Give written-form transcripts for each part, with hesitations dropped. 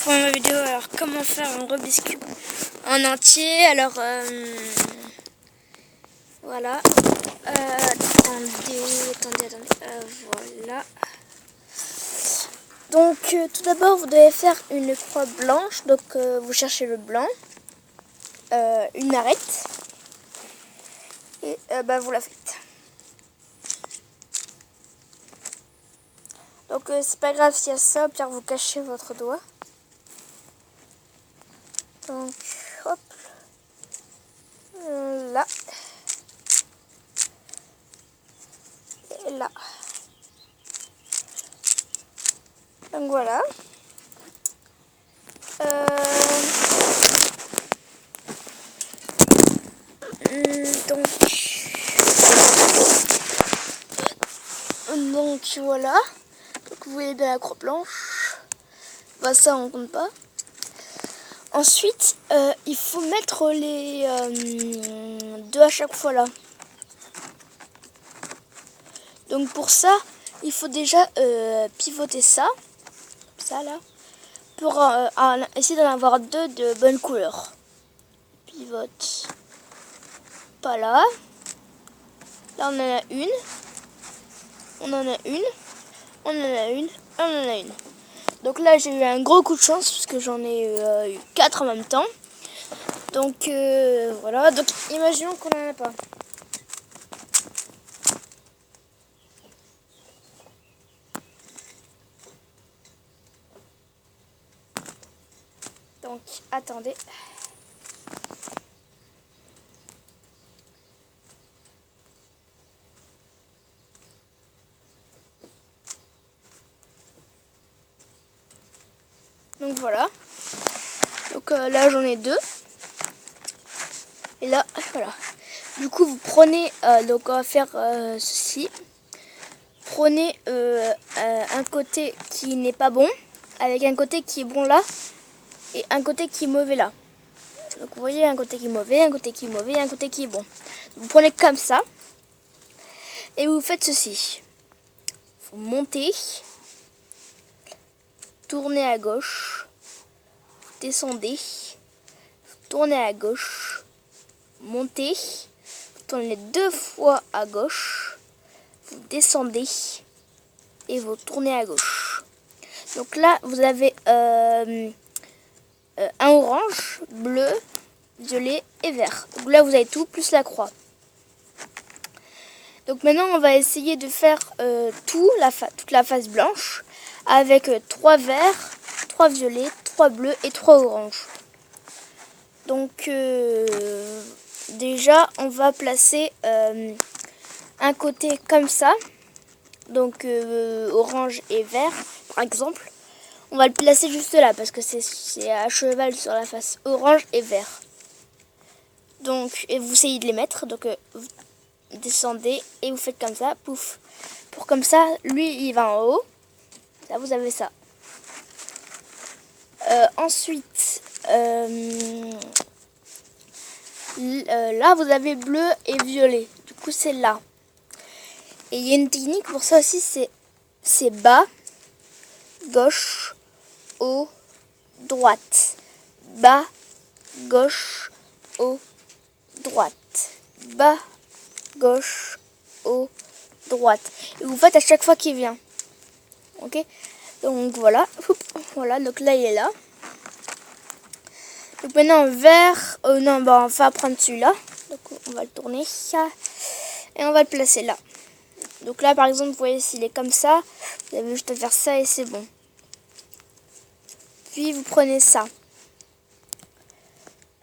pour ma vidéo. Alors, comment faire un Rubik's Cube en entier. Alors, voilà. Attendez. Voilà. Donc, tout d'abord, vous devez faire une croix blanche. Donc, vous cherchez le blanc, une arête, et vous la faites. Donc, c'est pas grave s'il y a ça, puis vous cachez votre doigt. Donc, hop, là, et là. Donc, voilà. Donc voilà. Donc vous voyez bien la croix blanche. Bah ça on compte pas. Ensuite, il faut mettre les deux à chaque fois là. Donc pour ça, il faut déjà pivoter ça là, pour essayer d'en avoir deux de bonne couleur. Pivote. Pas là. Là on en a une. On en a une. On en a une. On en a une. Donc là j'ai eu un gros coup de chance parce que j'en ai eu 4 en même temps. Donc voilà, donc imaginons qu'on n'en a pas. Donc attendez. Donc voilà. Donc là j'en ai 2. Et là, voilà. Du coup vous prenez, donc on va faire ceci. Prenez un côté qui n'est pas bon, avec un côté qui est bon là, et un côté qui est mauvais là. Donc vous voyez un côté qui est mauvais, un côté qui est mauvais, un côté qui est bon. Vous prenez comme ça, et vous faites ceci. Vous montez, tournez à gauche, descendez, tournez à gauche, montez, tournez 2 fois à gauche, vous descendez et vous tournez à gauche. Donc là, vous avez un orange, bleu, violet et vert. Donc là, vous avez tout, plus la croix. Donc maintenant, on va essayer de faire toute la face blanche avec 3 verts, 3 violets, 3 bleus et 3 oranges. Donc déjà, on va placer un côté comme ça. Donc orange et vert, par exemple. On va le placer juste là parce que c'est à cheval sur la face, orange et vert. Donc, et vous essayez de les mettre. Donc vous descendez et vous faites comme ça, pouf. Pour comme ça, lui il va en haut. Là vous avez ça. Ensuite, là vous avez bleu et violet. Du coup c'est là. Et il y a une technique pour ça aussi, c'est bas, gauche, haut, droite. Bas, gauche, haut, droite. Bas, gauche, haut, droite. Et vous faites à chaque fois qu'il vient. Ok? Donc voilà. Voilà, donc là il est là. Donc maintenant vert. Non, on va prendre celui-là. Donc on va le tourner. Et on va le placer là. Donc là par exemple, vous voyez s'il est comme ça, vous avez juste à faire ça et c'est bon. Puis vous prenez ça.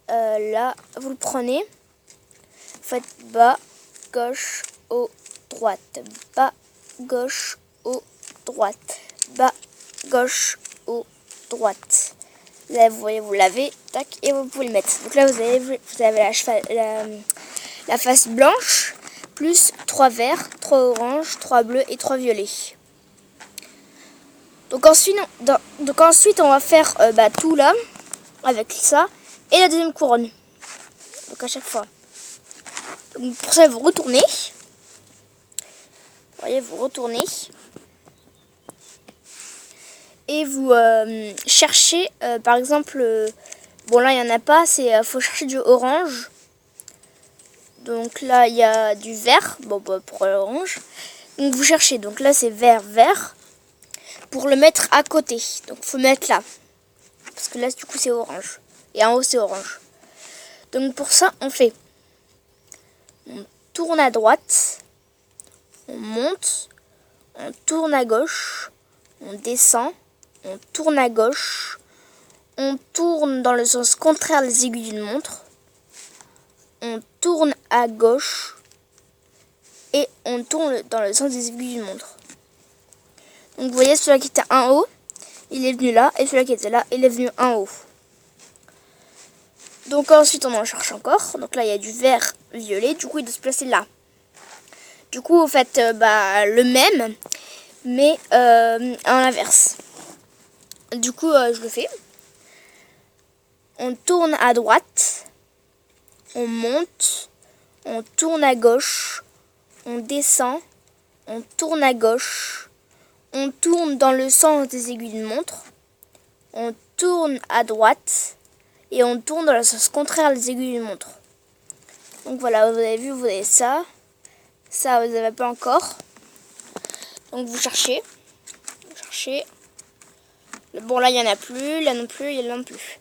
Là, vous le prenez. Vous faites bas, gauche, haut, droite. Bas, gauche, haut, droite. Bas, gauche, haut, droite. Là, vous voyez, vous l'avez, tac, et vous pouvez le mettre. Donc là, vous avez la face blanche, plus 3 verts, 3 oranges, 3 bleus et 3 violets. Donc ensuite, on va faire tout là, avec ça, et la deuxième couronne. Donc à chaque fois. Donc pour ça, vous retournez. Vous voyez, vous retournez. et vous cherchez, par exemple, bon là il n'y en a pas, faut chercher du orange. Donc là il y a du vert, bon bah, pour l'orange. Donc vous cherchez, donc là c'est vert, vert, pour le mettre à côté. Donc il faut mettre là, parce que là du coup c'est orange, et en haut c'est orange. Donc pour ça on tourne à droite, on monte, on tourne à gauche, on descend, on tourne à gauche, on tourne dans le sens contraire des aiguilles d'une montre, on tourne à gauche et on tourne dans le sens des aiguilles d'une montre. Donc vous voyez, celui-là qui était en haut, il est venu là, et celui-là qui était là, il est venu en haut. Donc ensuite on en cherche encore, donc là il y a du vert violet, du coup il doit se placer là. Du coup vous faites le même, mais en inverse. Du coup je le fais. On tourne à droite, on monte, on tourne à gauche, on descend, on tourne à gauche, on tourne dans le sens des aiguilles d'une montre, on tourne à droite et on tourne dans le sens contraire des aiguilles d'une montre. Donc voilà, vous avez vu, vous avez ça. Ça, vous n'avez pas encore. Donc vous cherchez. Bon, là, il n'y en a plus. Là non plus, il n'y en a plus.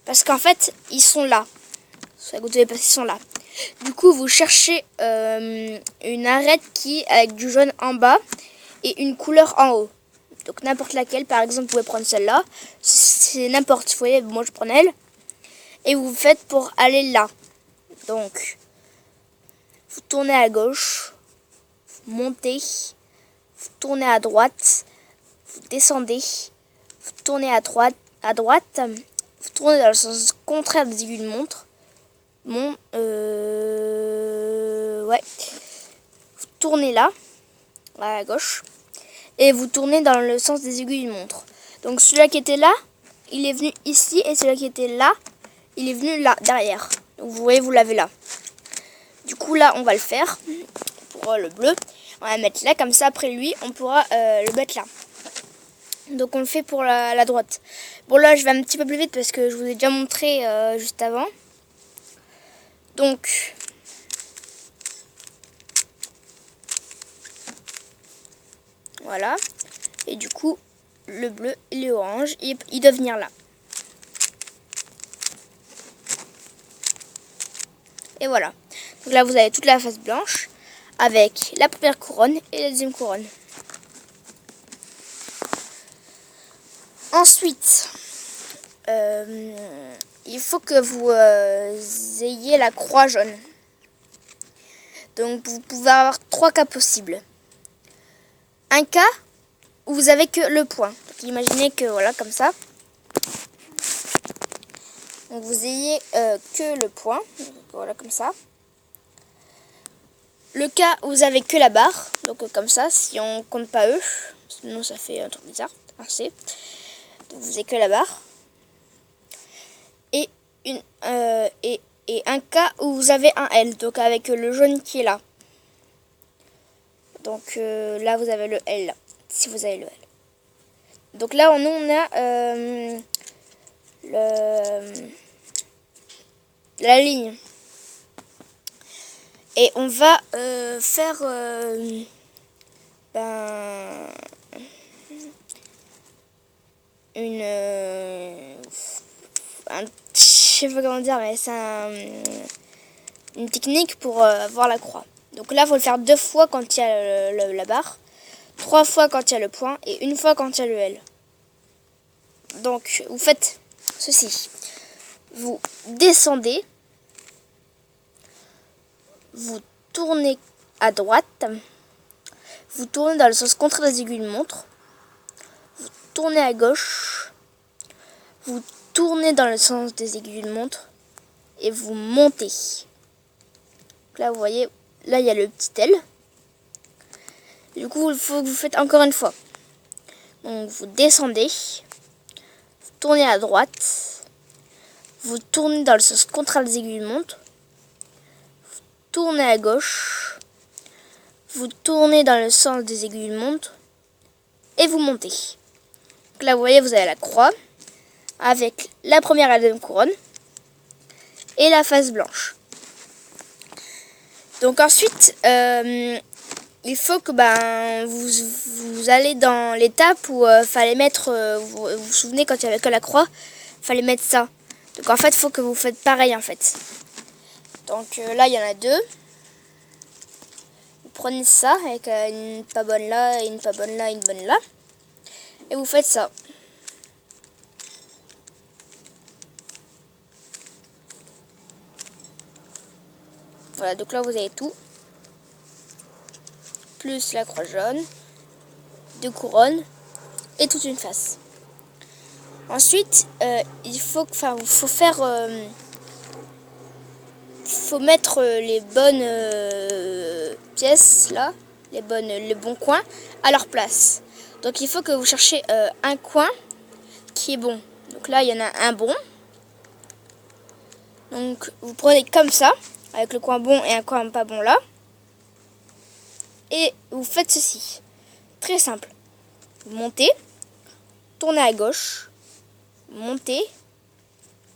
Parce qu'en fait, ils sont là. Vous devez pas qu'ils sont là. Du coup, vous cherchez une arête avec du jaune en bas et une couleur en haut. Donc n'importe laquelle. Par exemple, vous pouvez prendre celle-là. C'est n'importe. Vous voyez, moi je prends elle. Et vous faites pour aller là. Donc, vous tournez à gauche, vous montez, vous tournez à droite, vous descendez, vous tournez à droite, vous tournez dans le sens contraire des aiguilles de montre. Ouais. Vous tournez là, à gauche, et vous tournez dans le sens des aiguilles d'une montre. Donc celui-là qui était là, il est venu ici, et celui-là qui était là, il est venu là, derrière. Donc vous voyez, vous l'avez là. Du coup là, on va le faire pour le bleu. On va le mettre là, comme ça après lui, on pourra le mettre là. Donc on le fait pour la droite. Bon là, je vais un petit peu plus vite parce que je vous ai déjà montré juste avant. Donc voilà. Et du coup, le bleu et l'orange, il doit venir là. Et voilà. Donc là, vous avez toute la face blanche avec la première couronne et la deuxième couronne. Ensuite, il faut que vous ayez la croix jaune. Donc, vous pouvez avoir 3 cas possibles. Un cas où vous avez que le point. Donc, imaginez que, voilà, comme ça. Donc, vous ayez que le point. Donc, voilà, comme ça. Le cas où vous avez que la barre. Donc, comme ça, si on compte pas eux. Sinon, ça fait un truc bizarre. Assez. Donc, vous avez que la barre. Et un cas où vous avez un L, donc avec le jaune qui est là. Donc là, vous avez le L, là, si vous avez le L. Donc là, on a la ligne. Et on va faire je sais pas comment dire, mais c'est une technique pour voir la croix. Donc là, il faut le faire 2 fois quand il y a la barre, 3 fois quand il y a le point et 1 fois quand il y a le L. Donc, vous faites ceci. Vous descendez, vous tournez à droite, vous tournez dans le sens contraire des aiguilles de montre, vous tournez à gauche, vous tournez dans le sens des aiguilles de montre et vous montez. Donc là, vous voyez, là, il y a le petit L. Du coup, il faut que vous faites encore une fois. Donc, vous descendez, vous tournez à droite, vous tournez dans le sens contraire des aiguilles de montre, vous tournez à gauche, vous tournez dans le sens des aiguilles de montre et vous montez. Donc là, vous voyez, vous avez la croix avec la première et la deuxième couronne et la face blanche. Donc ensuite, il faut que vous allez dans l'étape où fallait mettre, vous vous souvenez quand il n'y avait que la croix, fallait mettre ça. Donc en fait, il faut que vous faites pareil en fait. Donc là, il y en a deux. Vous prenez ça avec une pas bonne là, et une pas bonne là, et une bonne là. Et vous faites ça. Voilà, donc là, vous avez tout. Plus la croix jaune, deux couronnes et toute une face. Ensuite, il faut faire, faut mettre les bonnes pièces là, les bons coins à leur place. Donc il faut que vous cherchiez un coin qui est bon. Donc là, il y en a un bon. Donc vous prenez comme ça, avec le coin bon et un coin pas bon là. Et vous faites ceci. Très simple. Vous montez, tournez à gauche, montez,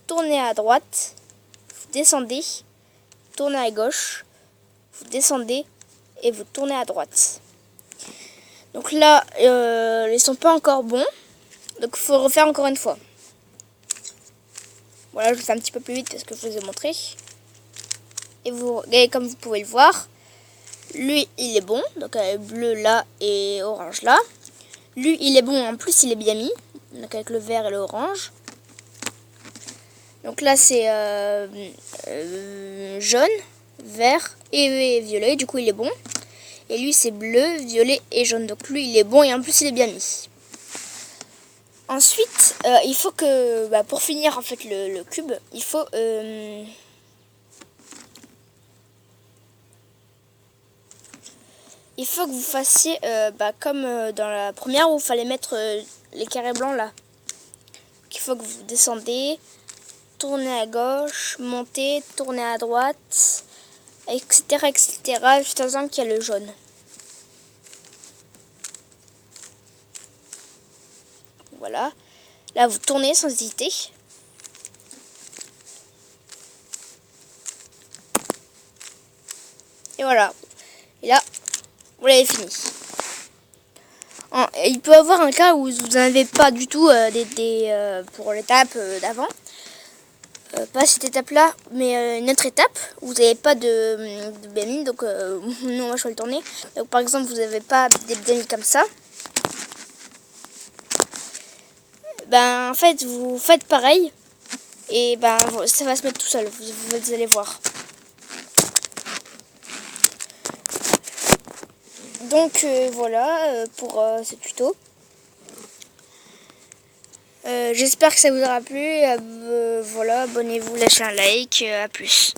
tournez à droite, vous descendez, tournez à gauche, vous descendez et vous tournez à droite. Donc là, ils sont pas encore bons, donc il faut refaire encore une fois. Voilà, je fais un petit peu plus vite parce que je vous ai montré. Et comme vous pouvez le voir, lui il est bon, donc bleu là et orange là. Lui il est bon, en plus il est bien mis, donc avec le vert et l'orange. Donc là c'est jaune, vert et violet, du coup il est bon. Et lui c'est bleu, violet et jaune, donc lui il est bon et en plus il est bien mis. Ensuite il faut que, pour finir en fait le cube, il faut que vous fassiez comme dans la première où il fallait mettre les carrés blancs là. Il faut que vous descendez, tournez à gauche, montez, tournez à droite, etc. jusqu'à temps qu'il y a le jaune. Voilà. Là, vous tournez sans hésiter. Et voilà. Et là, vous l'avez fini. Il peut y avoir un cas où vous n'avez pas du tout pour l'étape d'avant. Pas cette étape-là, mais une autre étape où vous n'avez pas de BMI. Donc, nous, on va le tourner. Donc, par exemple, vous n'avez pas des BMI comme ça. En fait, vous faites pareil. Et ça va se mettre tout seul. Vous allez voir. Donc voilà pour ce tuto. J'espère que ça vous aura plu. Voilà, abonnez-vous, lâchez un like. À plus.